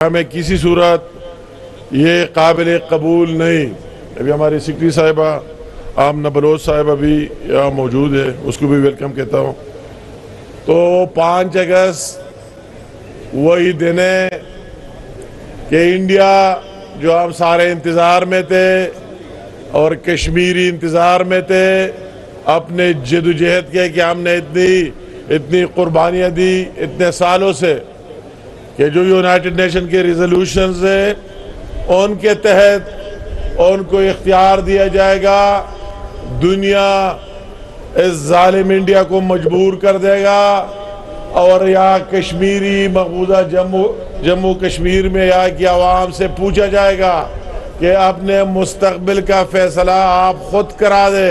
ہمیں کسی صورت یہ قابل قبول نہیں. ابھی ہماری سیکرٹری صاحبہ آمنہ بلوچ صاحبہ بھی یہاں موجود ہے، اس کو بھی ویلکم کہتا ہوں. تو 5 اگست وہی دن ہے کہ انڈیا جو ہم سارے انتظار میں تھے اور کشمیری انتظار میں تھے، اپنے جد و جہد کے کہ ہم نے اتنی قربانیاں دی اتنے سالوں سے، کہ جو یونائٹڈ نیشن کے ریزولوشنز ہیں ان کے تحت ان کو اختیار دیا جائے گا. دنیا اس ظالم انڈیا کو مجبور کر دے گا اور یہاں کشمیری مقبوضہ جموں کشمیر میں یہاں کی عوام سے پوچھا جائے گا کہ اپنے مستقبل کا فیصلہ آپ خود کرا دے.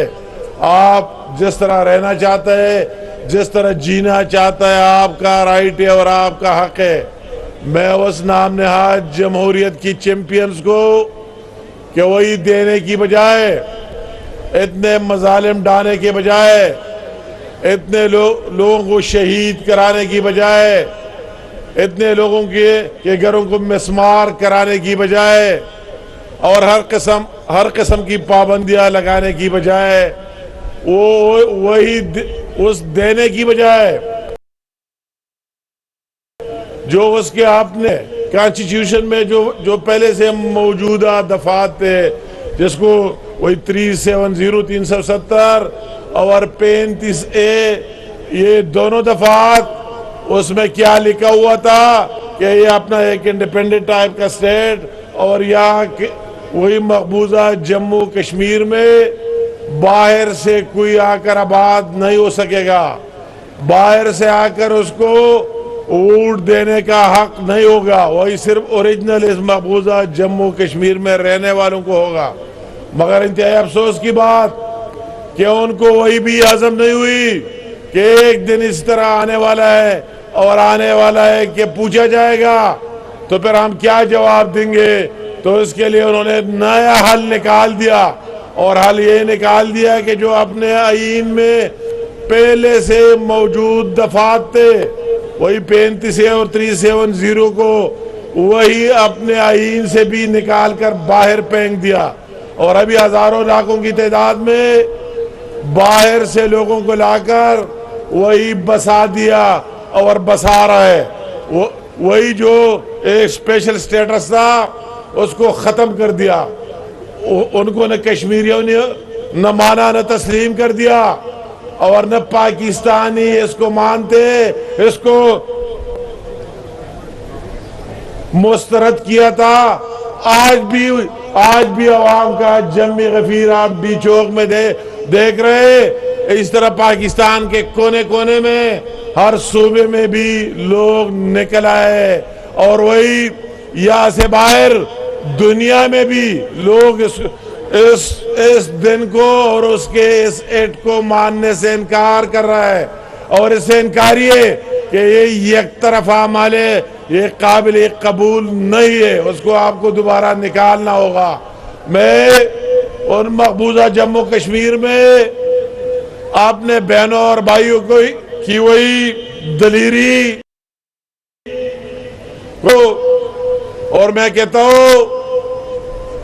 آپ جس طرح رہنا چاہتے ہیں، جس طرح جینا چاہتا ہے، آپ کا رائٹ ہے اور آپ کا حق ہے. میں اس نام نہاد جمہوریت کی چیمپئنز کو کہ وہی دینے کی بجائے، اتنے مظالم ڈانے کے بجائے، اتنے لوگوں کو شہید کرانے کی بجائے، اتنے لوگوں کے گھروں کو مسمار کرانے کی بجائے اور ہر قسم کی پابندیاں لگانے کی بجائے، وہی اس دینے کی بجائے جو اس کے آپ نے کانسٹیٹیوشن میں جو پہلے سے موجودہ دفعات تھے، جس کو وہی 370 370 اور 35A، یہ دونوں دفعات اس میں کیا لکھا ہوا تھا کہ یہ اپنا ایک انڈیپینڈنٹ ٹائپ کا اسٹیٹ، اور یہاں وہی مقبوضہ جموں کشمیر میں باہر سے کوئی آ کر آباد نہیں ہو سکے گا. باہر سے آ کر اس کو ووٹ دینے کا حق نہیں ہوگا. وہی صرف اوریجنل اس مقبوضہ جموں کشمیر میں رہنے والوں کو ہوگا. مگر انتہائی افسوس کی بات کہ ان کو وہی بھی عزم نہیں ہوئی کہ ایک دن اس طرح آنے والا ہے اور آنے والا ہے کہ پوچھا جائے گا تو پھر ہم کیا جواب دیں گے. تو اس کے لیے انہوں نے نیا حل نکال دیا، اور حل یہ نکال دیا کہ جو اپنے آئین میں پہلے سے موجود دفعات تھے، وہی 35A اور 370 کو وہی اپنے آئین سے بھی نکال کر باہر پھینک دیا، اور ابھی ہزاروں لاکھوں کی تعداد میں باہر سے لوگوں کو لا کر وہی بسا دیا اور بسا رہا ہے. وہی جو ایک اسپیشل سٹیٹس تھا اس کو ختم کر دیا. ان کو نہ کشمیریوں نے نہ مانا نہ تسلیم کر دیا، اور نہ پاکستانی اس کو مانتے، اس کو مسترد کیا تھا. آج بھی عوام کا جمی غفیر آپ ڈی چوک میں دیکھ رہے. اس طرح پاکستان کے کونے کونے میں ہر صوبے میں بھی لوگ نکل آئے، اور وہی یہاں سے باہر دنیا میں بھی لوگ اس دن کو اور اس کے اس ایکٹ کو ماننے سے انکار کر رہا ہے. اور اس سے انکاری ہے کہ یہ یک طرفہ عمل ہے، یہ قابل قبول نہیں ہے. اس کو آپ کو دوبارہ نکالنا ہوگا. میں ان مقبوضہ جموں کشمیر میں اپنے بہنوں اور بھائیوں کی وہی دلیری کو، اور میں کہتا ہوں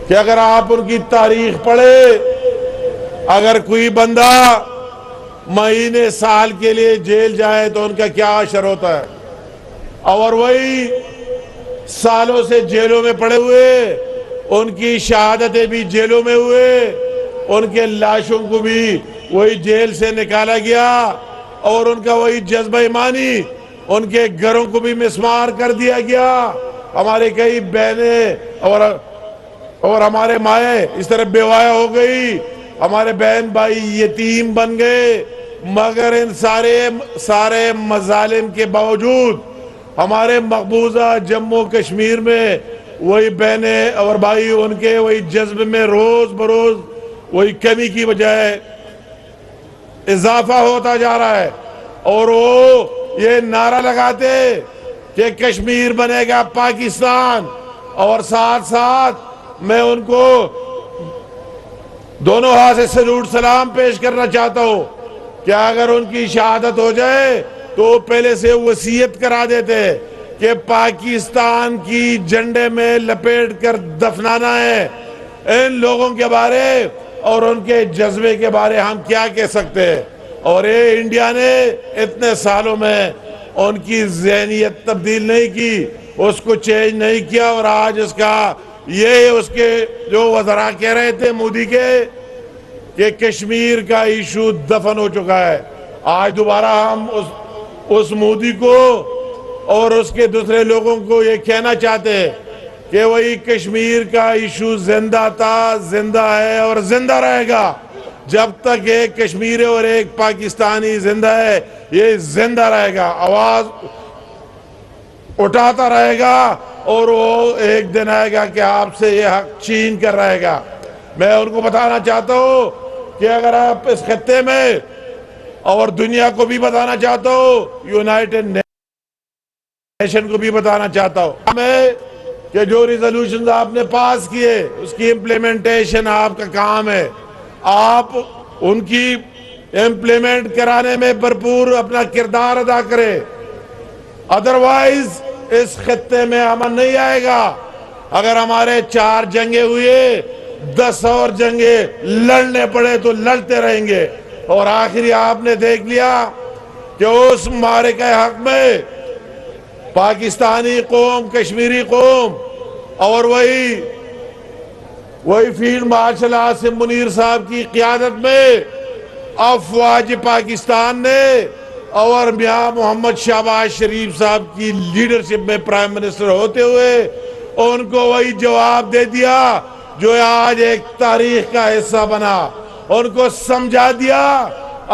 کہ اگر آپ ان کی تاریخ پڑھے، اگر کوئی بندہ مہینے سال کے لیے جیل جائے تو ان کا کیا اثر ہوتا ہے، اور وہی سالوں سے جیلوں میں پڑے ہوئے، ان کی شہادتیں بھی جیلوں میں ہوئے، ان کے لاشوں کو بھی وہی جیل سے نکالا گیا، اور ان کا وہی جذبہ ایمانی ان کے گھروں کو بھی مسمار کر دیا گیا. ہمارے کئی بہنیں اور ہمارے مائیں اس طرح بیوایہ ہو گئی، ہمارے بہن بھائی یتیم بن گئے. مگر ان سارے مظالم کے باوجود ہمارے مقبوضہ جموں کشمیر میں وہی بہنیں اور بھائی ان کے وہی جذب میں روز بروز وہی کمی کی بجائے اضافہ ہوتا جا رہا ہے. اور وہ یہ نعرہ لگاتے کہ کشمیر بنے گا پاکستان، اور ساتھ ساتھ میں ان کو دونوں ہاتھ سے سلوٹ سلام پیش کرنا چاہتا ہوں کہ اگر ان کی شہادت ہو جائے تو پہلے سے وصیت کرا دیتے کہ پاکستان کی جھنڈے میں لپیٹ کر دفنانا ہے. ان لوگوں کے بارے اور ان کے جذبے کے بارے ہم کیا کہہ سکتے ہیں؟ اور یہ انڈیا نے اتنے سالوں میں ان کی ذہنیت تبدیل نہیں کی, اس کو چینج نہیں کیا, اور آج اس کا یہ اس کے جو وزراء کہہ رہے تھے مودی کے کہ کشمیر کا ایشو دفن ہو چکا ہے. آج دوبارہ ہم اس مودی کو اور اس کے دوسرے لوگوں کو یہ کہنا چاہتے ہیں کہ وہی کشمیر کا ایشو زندہ تھا, زندہ ہے اور زندہ رہے گا. جب تک ایک کشمیر اور ایک پاکستانی زندہ ہے, یہ زندہ رہے گا, آواز اٹھاتا رہے گا, اور وہ ایک دن آئے گا کہ آپ سے یہ حق چھین کر رہے گا. میں ان کو بتانا چاہتا ہوں کہ اگر آپ اس خطے میں اور دنیا کو بھی بتانا چاہتا ہوں, یونائٹڈ نیشن کو بھی بتانا چاہتا ہوں میں کہ جو ریزولوشنز آپ نے پاس کیے اس کی امپلیمنٹیشن آپ کا کام ہے. آپ ان کی امپلیمنٹ کرانے میں بھرپور اپنا کردار ادا کریں, ادروائز اس خطے میں امن نہیں آئے گا. اگر ہمارے 4 جنگیں ہوئے, 10 اور جنگیں لڑنے پڑے تو لڑتے رہیں گے. اور آخری آپ نے دیکھ لیا کہ اس معرکہ حق میں پاکستانی قوم, کشمیری قوم اور وہی فیلڈ مارشل عاصم منیر صاحب کی قیادت میں افواج پاکستان نے اور میاں محمد شہباز شریف صاحب کی لیڈرشپ میں پرائم منسٹر ہوتے ہوئے ان کو وہی جواب دے دیا جو آج ایک تاریخ کا حصہ بنا. ان کو سمجھا دیا.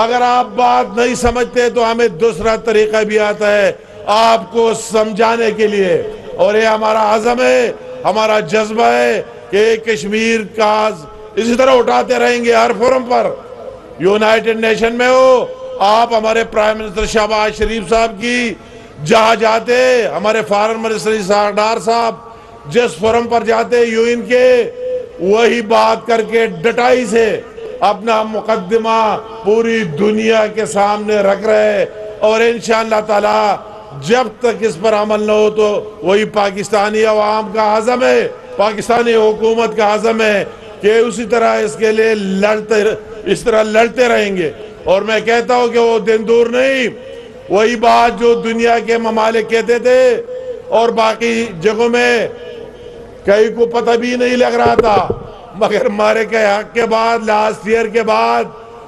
اگر آپ بات نہیں سمجھتے تو ہمیں دوسرا طریقہ بھی آتا ہے آپ کو سمجھانے کے لیے, اور یہ ہمارا عزم ہے, ہمارا جذبہ ہے کہ کشمیر کا اسی طرح اٹھاتے رہیں گے ہر فورم پر. یونائٹڈ نیشن میں ہو, آپ ہمارے پرائم منسٹر شہباز شریف صاحب کی جہاں جاتے, ہمارے فارن منسٹر اسحاق ڈار صاحب جس فورم پر جاتے یو این کے, وہی بات کر کے ڈٹائی سے اپنا مقدمہ پوری دنیا کے سامنے رکھ رہے. اور انشاءاللہ تعالی جب تک اس پر عمل نہ ہو تو وہی پاکستانی عوام کا عزم ہے, پاکستانی حکومت کا عزم ہے کہ اسی طرح اس کے لیے لڑتے رہیں گے. اور میں کہتا ہوں کہ وہ دن دور نہیں, وہی بات جو دنیا کے ممالک کہتے تھے اور باقی جگہوں میں کئی کو پتہ بھی نہیں لگ رہا تھا, مگر معرکہ حق کے بعد, لاسٹ ایئر کے بعد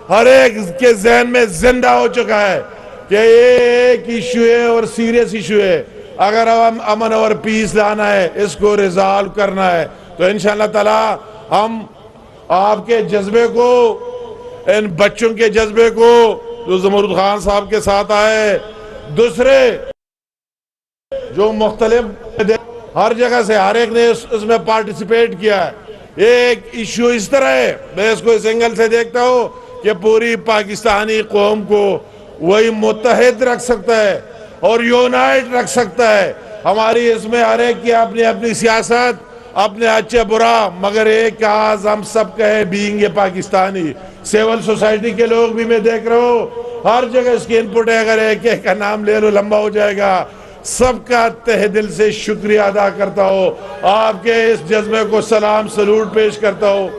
ہر ایک کے ذہن میں زندہ ہو چکا ہے کہ یہ ایک ایشو ہے اور سیریس ایشو ہے. اگر ہم امن اور پیس لانا ہے, اس کو ریزالو کرنا ہے, تو انشاءاللہ تعالی ہم آپ کے جذبے کو, ان بچوں کے جذبے کو جو زمرد خان صاحب کے ساتھ آئے, دوسرے جو مختلف ہر جگہ سے ہر ایک نے اس میں پارٹیسپیٹ کیا ہے. ایک ایشو اس طرح ہے, میں اس کو اس اینگل سے دیکھتا ہوں کہ پوری پاکستانی قوم کو وہی متحد رکھ سکتا ہے اور یونائٹ رکھ سکتا ہے. ہماری اس میں ہر ایک کی اپنی اپنی سیاست, اپنے اچھا برا, مگر ایک آز ہم سب کا ہے بینگ یہ پاکستانی. سیول سوسائٹی کے لوگ بھی میں دیکھ رہا ہوں, ہر جگہ اس کی انپٹ ہے, اگر ایک ایک کا نام لے لو لمبا ہو جائے گا. سب کا تہ دل سے شکریہ ادا کرتا ہوں, آپ کے اس جذبے کو سلام سلوٹ پیش کرتا ہوں.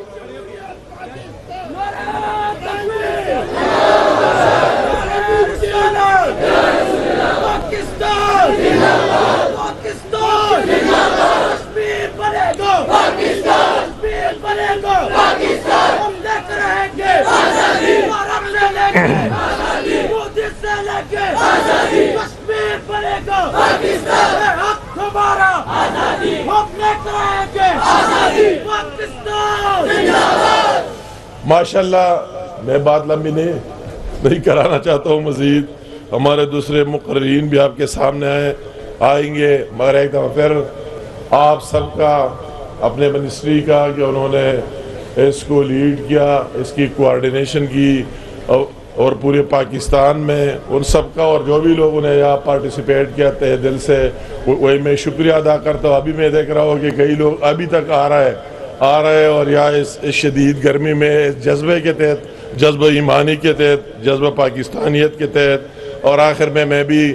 ماشاءاللہ میں بات لمبی نہیں کرانا چاہتا ہوں مزید. ہمارے دوسرے مقررین بھی آپ کے سامنے آئیں گے, مگر ایک دفعہ پھر آپ سب کا, اپنے منسٹری کا کہ انہوں نے اس کو لیڈ کیا, اس کی کوارڈینیشن کی, اور پورے پاکستان میں ان سب کا, اور جو بھی لوگوں نے یہاں پارٹیسپیٹ کیا تہ دل سے وہی میں شکریہ ادا کرتا ہوں. ابھی میں دیکھ رہا ہوں کہ کئی لوگ ابھی تک آ رہے اور یہاں اس شدید گرمی میں اس جذبے کے تحت, جذبہ ایمانی کے تحت, جذبہ پاکستانیت کے تحت. اور آخر میں بھی